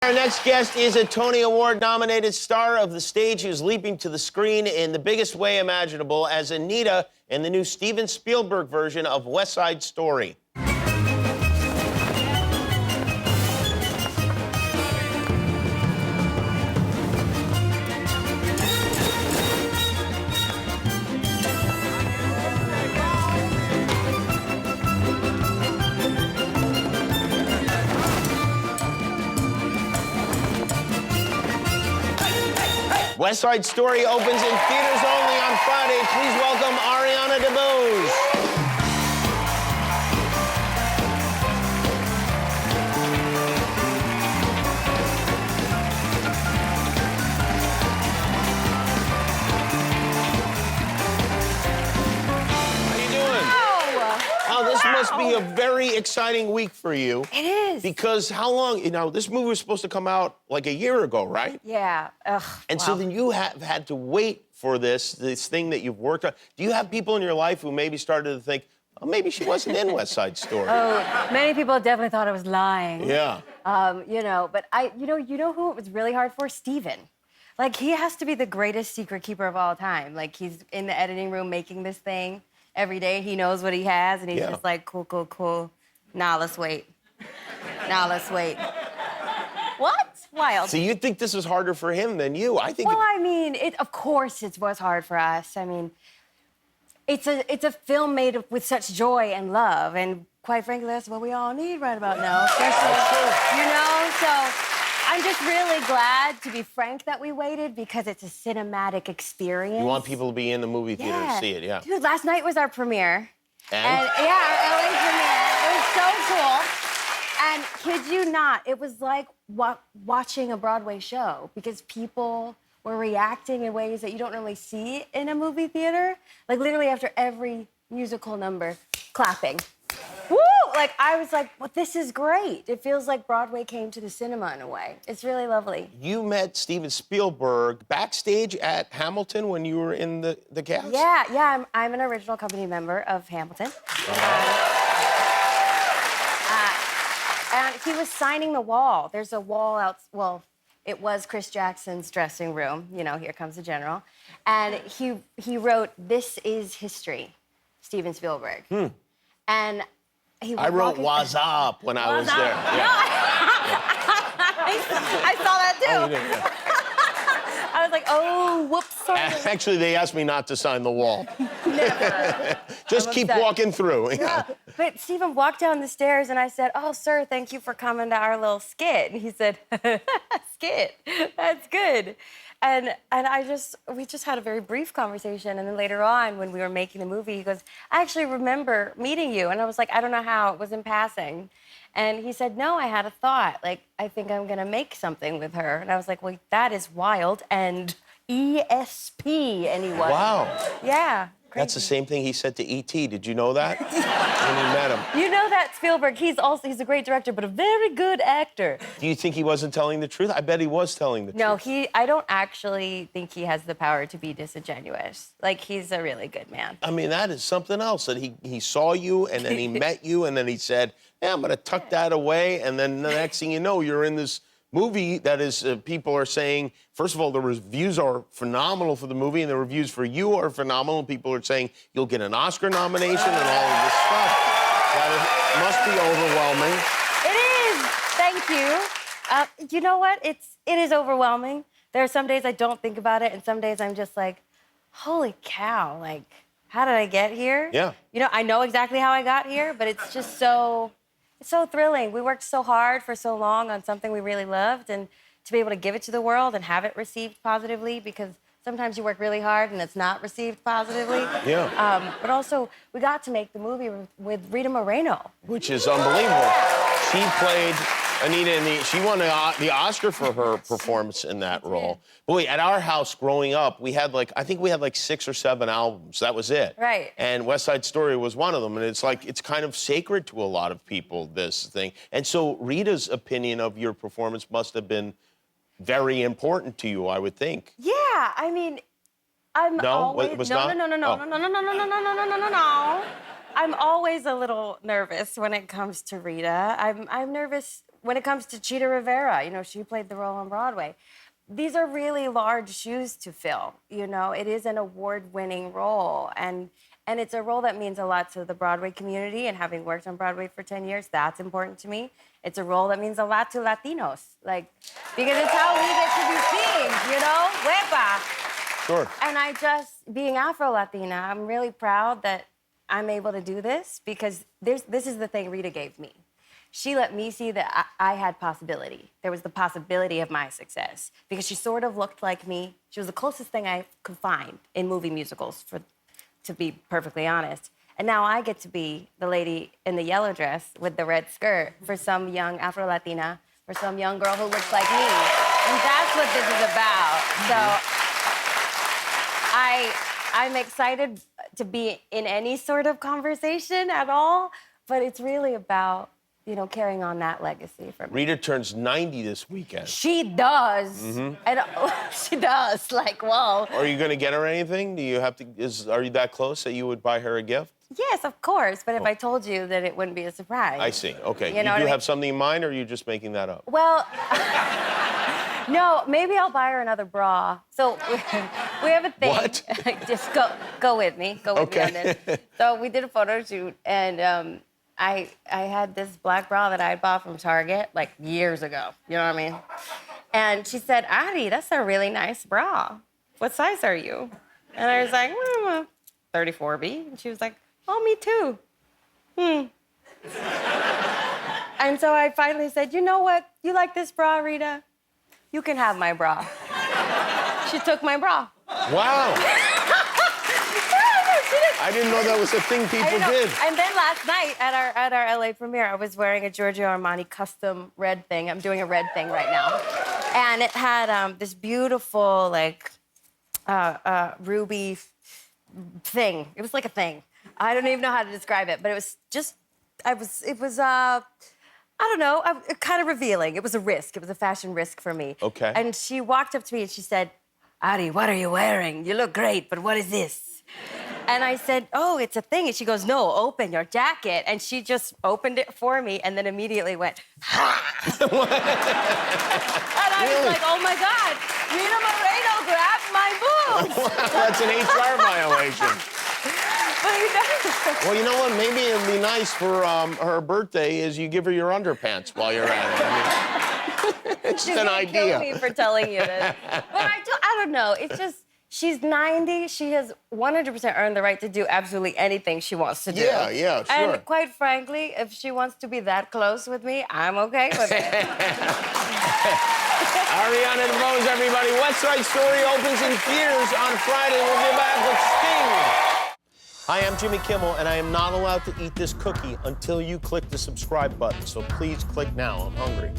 Our next guest is a Tony Award-nominated star of the stage who's leaping to the screen in the biggest way imaginable as Anita in the new Steven Spielberg version of West Side Story. West Side Story opens in theaters only on Friday. Please welcome Ariana DeBose. This must be a very exciting week for you. It is. Because how long, this movie was supposed to come out like a year ago, right? Yeah. Ugh, and wow. so then you have had to wait for this thing that you've worked on. Do you have people in your life who maybe started to think, oh, maybe she wasn't in West Side Story? Oh, many people definitely thought I was lying. Yeah. But you know who it was really hard for? Steven. Like, he has to be the greatest secret keeper of all time. Like, he's in the editing room making this thing. Every day he knows what he has, and he's just like, cool, cool, cool. Now let's wait. Now let's wait. What? Wild. So you think this is harder for him than you? I think. Well, I mean, of course it was hard for us. I mean, it's a film made with such joy and love, and quite frankly, that's what we all need right about now. Especially, so I'm just really glad, to be frank, that we waited, because it's a cinematic experience. You want people to be in the movie theater to see it, yeah. Dude, last night was our premiere. And our LA premiere. It was so cool. And kid you not, it was like watching a Broadway show, because people were reacting in ways that you don't normally see in a movie theater. Like, literally after every musical number, clapping. Woo! Like, I was like, well, this is great. It feels like Broadway came to the cinema in a way. It's really lovely. You met Steven Spielberg backstage at Hamilton when you were in the cast? Yeah, I'm an original company member of Hamilton. And he was signing the wall. There's a wall out, well, it was Chris Jackson's dressing room. Here comes the general. And he wrote, "This is history," Steven Spielberg. And I wrote "What's up" when I was there. Yeah. I saw that too. Oh, you did, yeah. I was like, oh, whoops, sorry. Actually, they asked me not to sign the wall. Never. Just keep walking through. Yeah. But Steven walked down the stairs, and I said, "Oh, sir, thank you for coming to our little skit." And he said, "Skit? That's good." And we just had a very brief conversation. And then later on, when we were making the movie, he goes, "I actually remember meeting you." And I was like, "I don't know how, it was in passing." And he said, "No, I had a thought. Like, I think I'm gonna make something with her." And I was like, "Well, that is wild." And ESP, anyone. Wow. Yeah. Crazy. That's the same thing he said to E.T. Did you know that? When you met him. You know that Spielberg, he's a great director, but a very good actor. Do you think he wasn't telling the truth? I bet he was telling the truth. No, I don't actually think he has the power to be disingenuous. Like, he's a really good man. I mean, that is something else, that he saw you, and then he met you, and then he said, yeah, I'm gonna tuck that away, and then the next thing you know, you're in this movie that is, people are saying, first of all, the reviews are phenomenal for the movie, and the reviews for you are phenomenal. People are saying you'll get an Oscar nomination and all of this stuff. That must be overwhelming. It is. Thank you. You know what? It is overwhelming. There are some days I don't think about it, and some days I'm just like, holy cow, like, how did I get here? Yeah. I know exactly how I got here, but it's just so... It's so thrilling. We worked so hard for so long on something we really loved, and to be able to give it to the world and have it received positively, because sometimes you work really hard and it's not received positively. Yeah. But also, we got to make the movie with Rita Moreno. Which is unbelievable. She played Anita she won the Oscar for her performance in that role. Boy, at our house growing up, I think we had 6 or 7 albums. That was it. Right. And West Side Story was one of them. And it's kind of sacred to a lot of people, this thing. And so Rita's opinion of your performance must have been very important to you, I would think. Yeah, I mean, I'm always... No. I'm always a little nervous when it comes to Rita. I'm nervous when it comes to Cheetah Rivera, you know, she played the role on Broadway. These are really large shoes to fill, you know. It is an award-winning role, and it's a role that means a lot to the Broadway community, and having worked on Broadway for 10 years, that's important to me. It's a role that means a lot to Latinos, like, because it's how we get to be seen, you know? Huepa. Sure. And being Afro-Latina, I'm really proud that I'm able to do this, because this is the thing Rita gave me. She let me see that I had possibility. There was the possibility of my success, because she sort of looked like me. She was the closest thing I could find in movie musicals, to be perfectly honest. And now I get to be the lady in the yellow dress with the red skirt for some young Afro-Latina, for some young girl who looks like me. And that's what this is about. So I'm excited to be in any sort of conversation at all, but it's really about, you know, carrying on that legacy for me. Rita turns 90 this weekend. She does. And she does. Like, whoa. Are you going to get her anything? Do you have to? Are you that close that you would buy her a gift? Yes, of course. But if I told you, then it wouldn't be a surprise. I see. Okay. You know do what I have mean? something in mind, or are you just making that up? Well, no, maybe I'll buy her another bra. So we have a thing. What? Just go with me. Go with me on this. So we did a photo shoot, and I had this black bra that I had bought from Target like years ago. You know what I mean? And she said, "Ari, that's a really nice bra. What size are you?" And I was like, 34B. And she was like, "Oh, me too." And so I finally said, "You know what? You like this bra, Rita? You can have my bra." She took my bra. Wow. I didn't know that was a thing people did. And then last night at our LA premiere, I was wearing a Giorgio Armani custom red thing. I'm doing a red thing right now. And it had this beautiful, like, ruby thing. It was like a thing. I don't even know how to describe it, but it was just, I don't know, kind of revealing. It was a risk. It was a fashion risk for me. Okay. And she walked up to me and she said, "Ari, what are you wearing? You look great, but what is this?" And I said, "Oh, it's a thing." And she goes, "No, open your jacket." And she just opened it for me and then immediately went, "Ha!" And I was like, "Oh my God, Rita Moreno grabbed my boobs." That's an HR violation. But he does. Well, you know what? Maybe it'd be nice for her birthday is you give her your underpants while you're at it. I mean, it's She's an gonna idea. kill me for telling you this. But I don't know. It's just, she's 90. She has 100% earned the right to do absolutely anything she wants to do. Yeah, sure. And quite frankly, if she wants to be that close with me, I'm okay with it. Ariana DeBose, everybody. West Side Story opens in theaters on Friday. We'll be back with Sting. Hi, I'm Jimmy Kimmel, and I am not allowed to eat this cookie until you click the subscribe button. So please click now. I'm hungry.